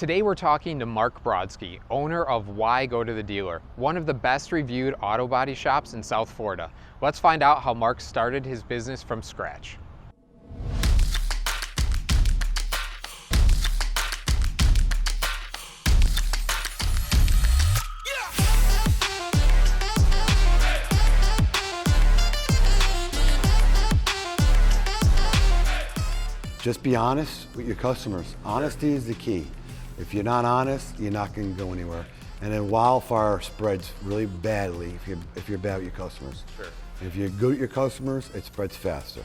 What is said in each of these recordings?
Today we're talking to Mark Brodsky, owner of Why Go to the Dealer, one of the best reviewed auto body shops in South Florida. Let's find out how Mark started his business from scratch. Just be honest with your customers. Honesty is the key. If you're not honest, you're not going to go anywhere. And then wildfire spreads really badly if you're bad with your customers. Sure. If you're good with your customers, it spreads faster.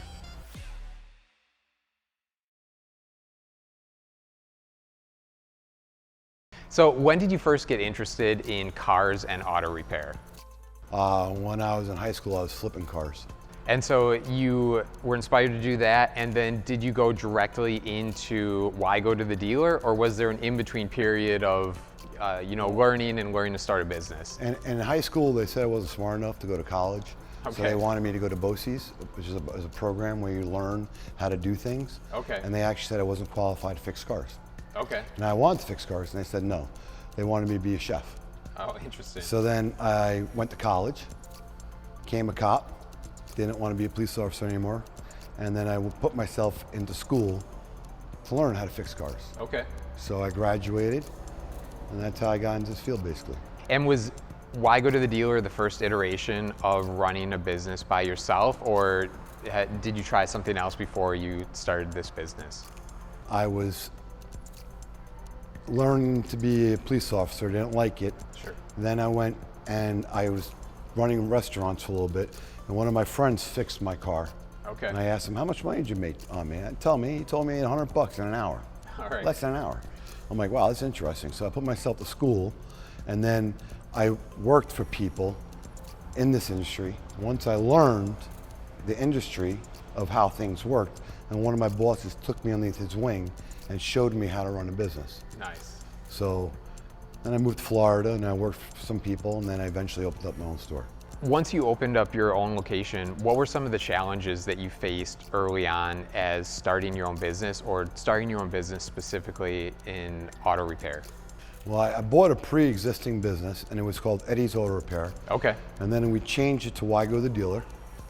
So when did you first get interested in cars and auto repair? When I was in high school, I was flipping cars. And so you were inspired to do that, and then did you go directly into Why Go to the Dealer, or was there an in-between period of learning to start a business? And in high school, they said I wasn't smart enough to go to college. Okay. So they wanted me to go to BOCES, which is a program where you learn how to do things. Okay. And they actually said I wasn't qualified to fix cars. Okay. And I wanted to fix cars, and they said no. They wanted me to be a chef. Oh, interesting. So then I went to college, became a cop, didn't want to be a police officer anymore, and then I put myself into school to learn how to fix cars. Okay. So I graduated, and that's how I got into this field, basically. And was Why Go to the Dealer the first iteration of running a business by yourself, or did you try something else before you started this business? I was learning to be a police officer, didn't like it. Sure. Then I went and I was running restaurants for a little bit, and one of my friends fixed my car. Okay. And I asked him, how much money did you make on me? He told me $100 in an hour. All right. Less than an hour. I'm like, wow, that's interesting. So I put myself to school, and then I worked for people in this industry. Once I learned the industry of how things worked, and one of my bosses took me underneath his wing and showed me how to run a business. Nice. So then I moved to Florida, and I worked for some people, and then I eventually opened up my own store. Once you opened up your own location, what were some of the challenges that you faced early on as starting your own business, or starting your own business specifically in auto repair? Well, I bought a pre-existing business, and it was called Eddie's Auto Repair. Okay. And then we changed it to Why Go to the Dealer,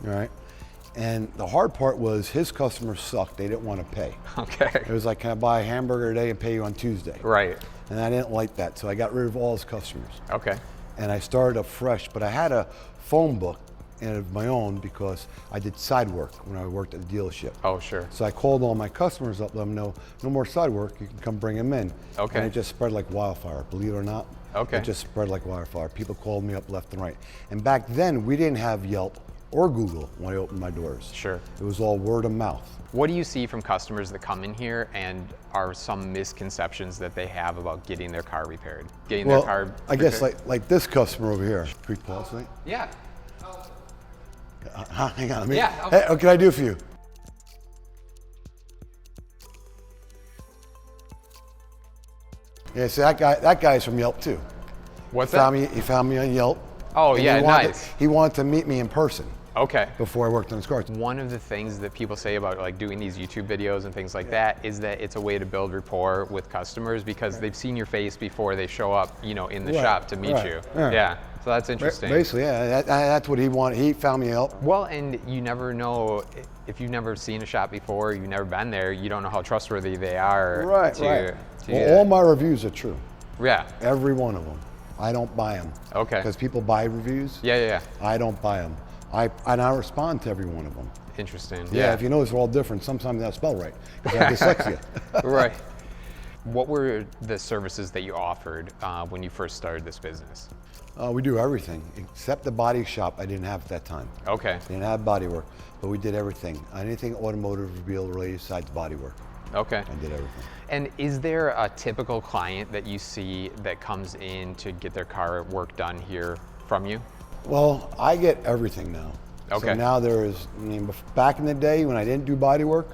all right? And the hard part was his customers sucked. They didn't want to pay. Okay. It was like, can I buy a hamburger today and pay you on Tuesday? Right. And I didn't like that, so I got rid of all his customers. Okay. And I started up fresh, but I had a phone book of my own because I did side work when I worked at the dealership. Oh, sure. So I called all my customers up, let them know, no more side work, you can come bring them in. Okay. And it just spread like wildfire, believe it or not. Okay. It just spread like wildfire. People called me up left and right. And back then, we didn't have Yelp or Google when I opened my doors. Sure. It was all word of mouth. What do you see from customers that come in here, and are some misconceptions that they have about getting their car repaired? Well, I guess like this customer over here. Can we pause, mate? Yeah. Hang on, Yeah. Hey, what can I do for you? Yeah, see that guy's from Yelp too. What's that? He found me on Yelp. Oh, and yeah, nice. He wanted to meet me in person Okay. before I worked on his cars. One of the things that people say about like doing these YouTube videos and things like that is that it's a way to build rapport with customers because they've seen your face before they show up, in the shop to meet you. Right. Yeah. So that's interesting. Basically, yeah, that's what he wanted. He found me Yelp. Well, and you never know if you've never seen a shop before, you've never been there, you don't know how trustworthy they are. Right. Well, all my reviews are true. Yeah. Every one of them. I don't buy them. Okay. Because people buy reviews. Yeah. I don't buy them. I respond to every one of them. Interesting. Yeah. If you notice, they're all different. Sometimes they don't spell right because I have dyslexia. Right. What were the services that you offered when you first started this business? We do everything except the body shop. I didn't have at that time. Okay. Didn't have body work, but we did everything. Anything automotive related besides body work. Okay. I did everything. And is there a typical client that you see that comes in to get their car work done here from you? Well, I get everything now. Okay. So now back in the day when I didn't do body work,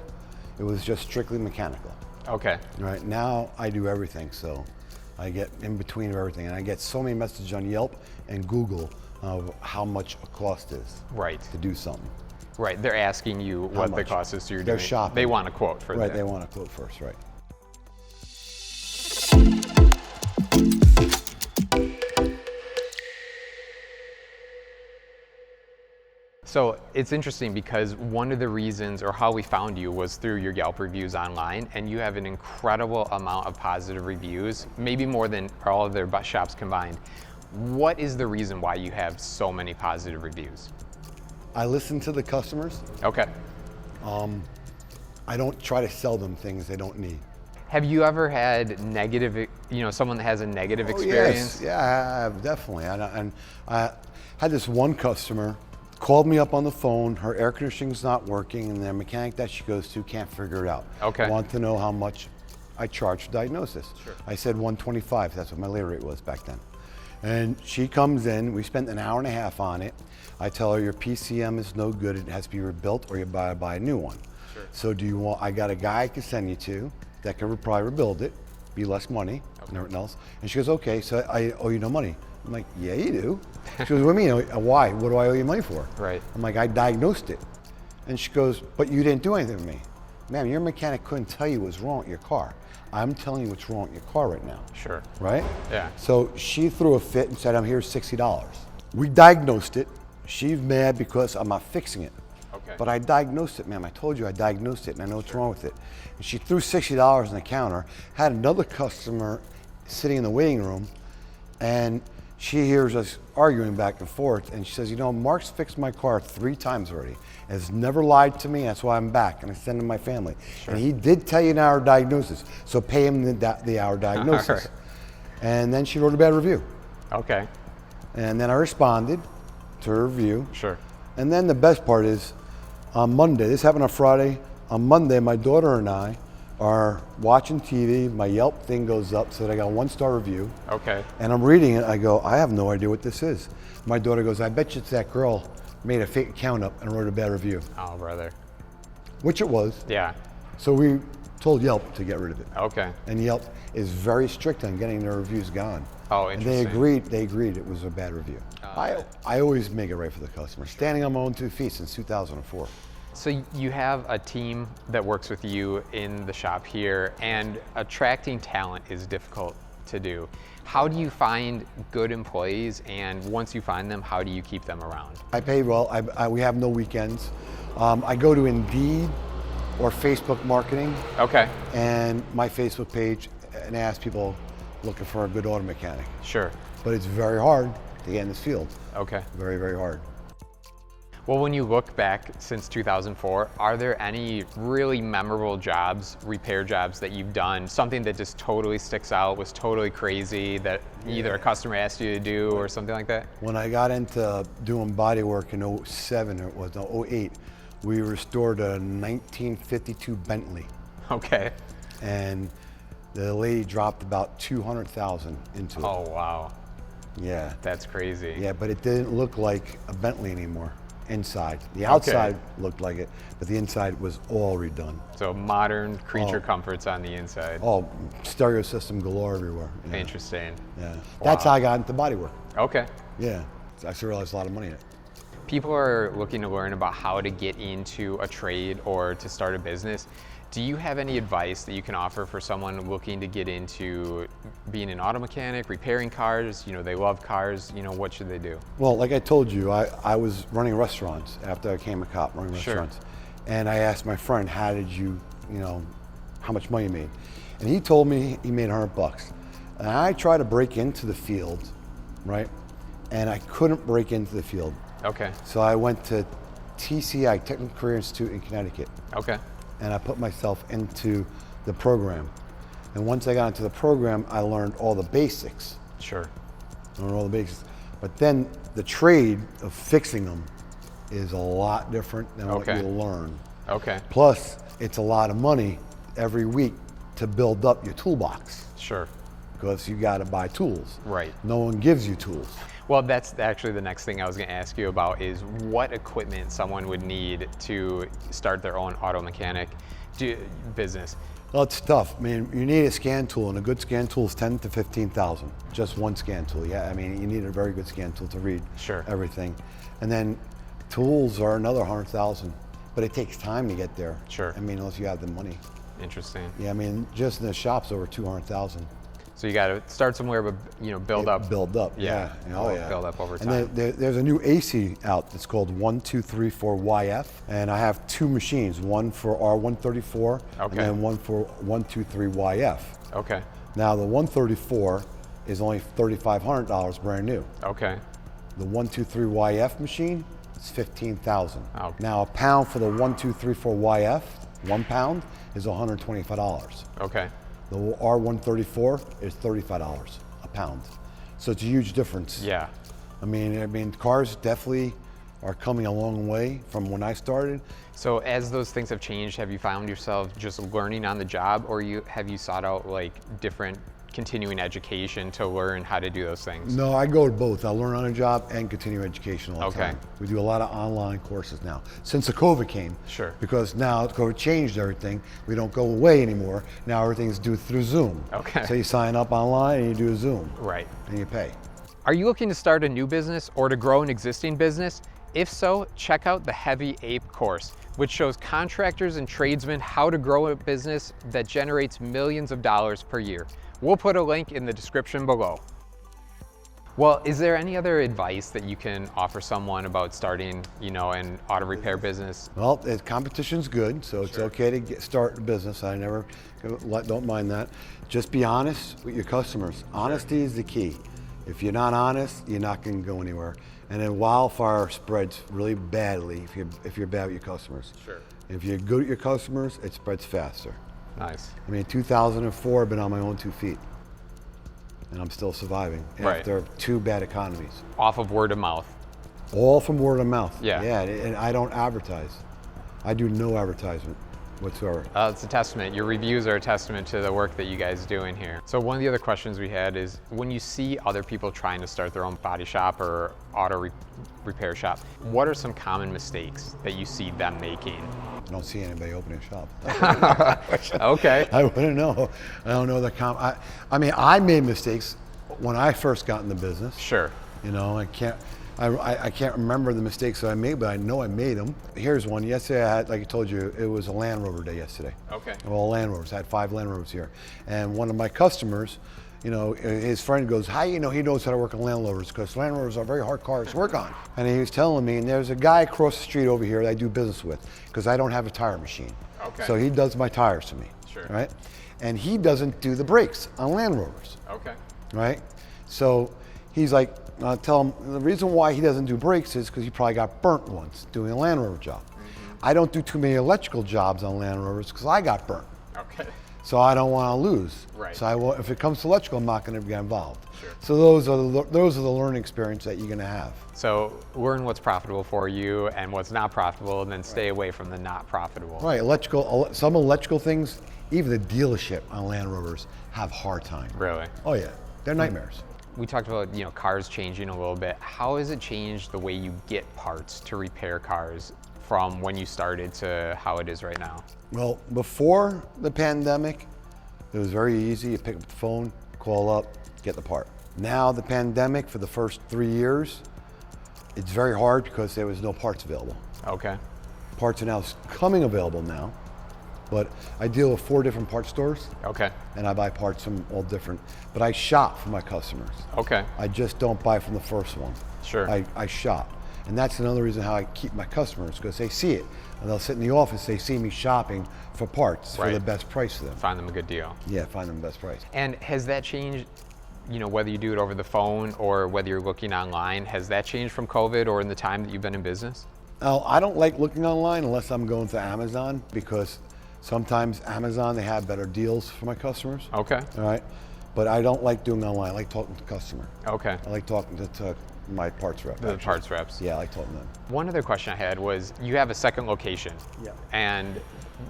it was just strictly mechanical. Okay. Right now I do everything, so I get in between of everything, and I get so many messages on Yelp and Google of how much a cost is. Right. To do something. Right. They're asking you what the cost is, so you're They're doing. shopping. They want a quote for that. Right. They want a quote first. Right. So it's interesting because one of the reasons, or how we found you, was through your Yelp reviews online, and you have an incredible amount of positive reviews, maybe more than all of their shops combined. What is the reason why you have so many positive reviews? I listen to the customers. Okay. I don't try to sell them things they don't need. Have you ever had negative, someone that has a negative experience? Yes, yeah, I have, definitely. And I had this one customer called me up on the phone. Her air conditioning's not working, and the mechanic that she goes to can't figure it out. Okay. Want to know how much I charge for diagnosis. Sure. I said 125. That's what my labor rate was back then. And she comes in. We spent an hour and a half on it. I tell her your PCM is no good. It has to be rebuilt, or you buy a new one. Sure. So do you want? I got a guy I can send you to that can probably rebuild it, be less money and everything else. And she goes, okay, so I owe you no money. I'm like, yeah, you do. She goes, what do you mean? Why? What do I owe you money for? Right. I'm like, I diagnosed it. And she goes, but you didn't do anything with me. Ma'am, your mechanic couldn't tell you what's wrong with your car. I'm telling you what's wrong with your car right now. Sure. Right? Yeah. So she threw a fit and said, I'm here $60. We diagnosed it. She's mad because I'm not fixing it. Okay. But I diagnosed it, ma'am. I told you I diagnosed it and I know what's wrong with it. And she threw $60 on the counter, had another customer sitting in the waiting room, and she hears us arguing back and forth, and she says, Mark's fixed my car 3 times already. Has never lied to me, that's why I'm back, and I send him my family. Sure. And he did tell you an hour diagnosis, so pay him the hour diagnosis. Right. And then she wrote a bad review. Okay. And then I responded to her review. Sure. And then the best part is, on Monday, this happened on Friday, on Monday my daughter and I are watching TV, my Yelp thing goes up so that I got a 1-star review. Okay. And I'm reading it, I go, I have no idea what this is. My daughter goes, I bet you it's that girl made a fake account up and wrote a bad review. Oh, brother. Which it was. Yeah. So we told Yelp to get rid of it. Okay. And Yelp is very strict on getting their reviews gone. Oh, And interesting. they agreed it was a bad review. I always make it right for the customer, standing on my own 2 feet since 2004. So you have a team that works with you in the shop here, and attracting talent is difficult to do. How do you find good employees, and once you find them, how do you keep them around? I pay well. We have no weekends. I go to Indeed or Facebook marketing. Okay. And my Facebook page and ask people looking for a good auto mechanic. Sure. But it's very hard to get in this field. Okay. Very, very hard. Well, when you look back since 2004, are there any really memorable jobs, repair jobs that you've done, something that just totally sticks out, was totally crazy, that either a customer asked you to do or something like that? When I got into doing body work in 07, or it was no, 08, we restored a 1952 Bentley. Okay. And the lady dropped about 200,000 into it. Oh, wow. Yeah. That's crazy. Yeah, but it didn't look like a Bentley anymore inside. The outside looked like it, but the inside was all redone. So modern creature comforts on the inside. Oh, stereo system galore everywhere. Yeah. Interesting. Yeah. Wow. That's how I got into body work. Okay. Yeah. I actually realized a lot of money in it. People are looking to learn about how to get into a trade or to start a business. Do you have any advice that you can offer for someone looking to get into being an auto mechanic, repairing cars? They love cars. What should they do? Well, like I told you, I was running restaurants after I became a cop, running restaurants. And I asked my friend, how did you, how much money you made? And he told me he made $100. And I tried to break into the field, right? And I couldn't break into the field. Okay. So I went to TCI, Technical Career Institute in Connecticut. Okay. And I put myself into the program. And once I got into the program, I learned all the basics. Sure. I learned all the basics. But then the trade of fixing them is a lot different than what you learn. Okay. Plus, it's a lot of money every week to build up your toolbox. Sure. Because you got to buy tools. Right. No one gives you tools. Well, that's actually the next thing I was going to ask you about is what equipment someone would need to start their own auto mechanic business. Well, it's tough. I mean, you need a scan tool, and a good scan tool is 10 to 15,000. Just one scan tool. Yeah, I mean, you need a very good scan tool to read everything. And then tools are another 100,000, but it takes time to get there. Sure. I mean, unless you have the money. Interesting. Yeah, I mean, just in the shops over 200,000. So you got to start somewhere, but build up. Build up. Yeah. Oh yeah. Build up over time. And then there's a new AC out that's called 1234YF, and I have two machines, one for R134 and then one for 123YF. Okay. Now the 134 is only $3,500 brand new. Okay. The 123YF machine is $15,000. Oh. Now a pound for the 1234YF, 1 pound, is $125. Okay. The R134 is $35 a pound. So it's a huge difference. Yeah. I mean, cars definitely are coming a long way from when I started. So as those things have changed, have you found yourself just learning on the job, or have you sought out like different continuing education to learn how to do those things? No, I go to both. I learn on a job and continue education all the Okay. time. We do a lot of online courses now. Since the COVID came, Sure. because now COVID changed everything. We don't go away anymore. Now everything's due through Zoom. Okay. So you sign up online and you do a Zoom. Right. And you pay. Are you looking to start a new business or to grow an existing business? If so, check out the Heavy Ape course, which shows contractors and tradesmen how to grow a business that generates millions of dollars per year. We'll put a link in the description below. Well, is there any other advice that you can offer someone about starting, an auto repair business? Well, competition's good, so it's okay to start a business. I don't mind that. Just be honest with your customers. Honesty is the key. If you're not honest, you're not going to go anywhere. And then wildfire spreads really badly if you're bad with your customers. Sure. If you're good at your customers, it spreads faster. Nice. I mean, 2004, I've been on my own 2 feet, and I'm still surviving after 2 bad economies. Off of word of mouth. All from word of mouth. Yeah. Yeah, and I don't advertise. I do no advertisement whatsoever. It's a testament. Your reviews are a testament to the work that you guys do in here. So one of the other questions we had is, when you see other people trying to start their own body shop or auto repair shop, what are some common mistakes that you see them making? I don't see anybody opening a shop. Okay. I wouldn't know. I don't know I mean, I made mistakes when I first got in the business. Sure. I can't remember the mistakes that I made, but I know I made them. Here's one. Yesterday I had, like I told you, it was a Land Rover day yesterday. Okay. All Land Rovers. I had 5 Land Rovers here. And one of my customers, his friend goes, how he knows how to work on Land Rovers? Because Land Rovers are very hard cars to work on. And he was telling me, and there's a guy across the street over here that I do business with, because I don't have a tire machine. Okay. So he does my tires for me. Sure. Right? And he doesn't do the brakes on Land Rovers. Okay. Right? So he's like, I tell him the reason why he doesn't do brakes is because he probably got burnt once doing a Land Rover job. Mm-hmm. I don't do too many electrical jobs on Land Rovers because I got burnt. Okay. So I don't want to lose. Right. So if it comes to electrical, I'm not going to get involved. Sure. So those are the learning experience that you're going to have. So learn what's profitable for you and what's not profitable, and then stay away from the not profitable. Right. Some electrical things, even the dealership on Land Rovers have hard time. Really? Oh yeah, they're nightmares. We talked about cars changing a little bit. How has it changed the way you get parts to repair cars from when you started to how it is right now? Well, before the pandemic, it was very easy. You pick up the phone, call up, get the part. Now the pandemic, for the first 3 years, it's very hard because there was no parts available. Okay. Parts are now coming available now, but I deal with 4 different parts stores. Okay. And I buy parts from all different, but I shop for my customers. Okay. I just don't buy from the first one. Sure. I shop. And that's another reason how I keep my customers, because they see it. And they'll sit in the office, they see me shopping for parts for the best price to them. Find them a good deal. Yeah, find them the best price. And has that changed, whether you do it over the phone or whether you're looking online, has that changed from COVID or in the time that you've been in business? Now, I don't like looking online unless I'm going to Amazon, because sometimes Amazon, they have better deals for my customers. Okay. All right. But I don't like doing online. I like talking to the customer. Okay. I like talking to my parts rep. The parts reps. Yeah, I like talking to them. One other question I had was, you have a second location. Yeah. And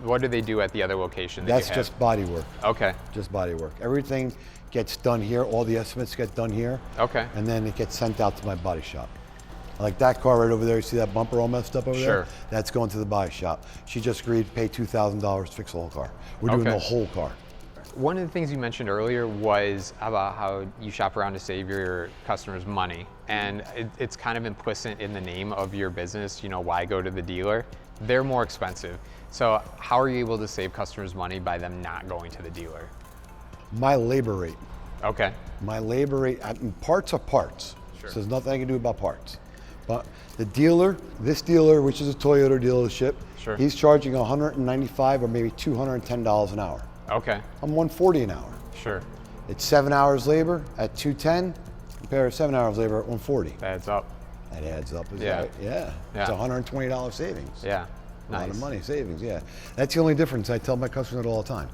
what do they do at the other location that That's you have? just body work. Okay. Just body work. Everything gets done here. All the estimates get done here. Okay. And then it gets sent out to my body shop. Like that car right over there, you see that bumper all messed up over there? Sure. That's going to the body shop. She just agreed to pay $2,000 to fix the whole car. We're doing the whole car. One of the things you mentioned earlier was about how you shop around to save your customers money. And it's kind of implicit in the name of your business, why go to the dealer? They're more expensive. So how are you able to save customers money by them not going to the dealer? My labor rate. Okay. My labor rate, parts are parts. Sure. So there's nothing I can do about parts. But the dealer, this dealer, which is a Toyota dealership, Sure. he's charging $195 or maybe $210 an hour. Okay. I'm $140 an hour. Sure. It's 7 hours labor at $210, compare 7 hours labor at $140. That adds up. That adds up, is Yeah. right? Yeah. It's $120 savings. Yeah. A Nice. lot of money savings, yeah. That's the only difference. I tell my customers that all the time.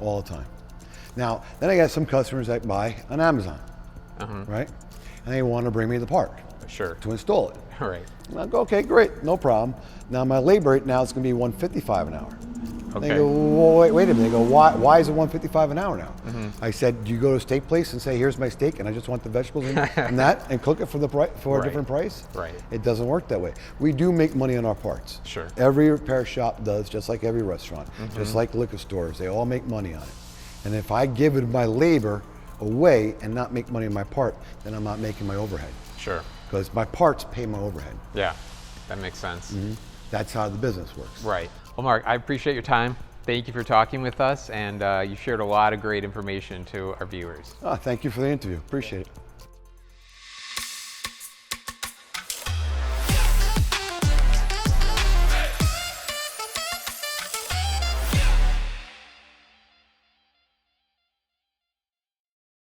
All the time. Now, then I got some customers that buy on Amazon, right? And they want to bring me the part Sure. to install it. All right. And I go, okay, great, no problem. Now my labor rate now is going to be $155 an hour. And Okay. they go, well, wait a minute. They go, why is it $155 an hour now? I said, do you go to a steak place and say, here's my steak, and I just want the vegetables and that, and cook it for a different price? Right. It doesn't work that way. We do make money on our parts. Sure. Every repair shop does, just like every restaurant, just like liquor stores. They all make money on it. And if I give it my labor away and not make money on my part, then I'm not making my overhead. Sure. Because my parts pay my overhead. Yeah. That makes sense. That's how the business works. Right. Well, Mark, I appreciate your time. Thank you for talking with us, and you shared a lot of great information to our viewers. Thank you for the interview. Appreciate it.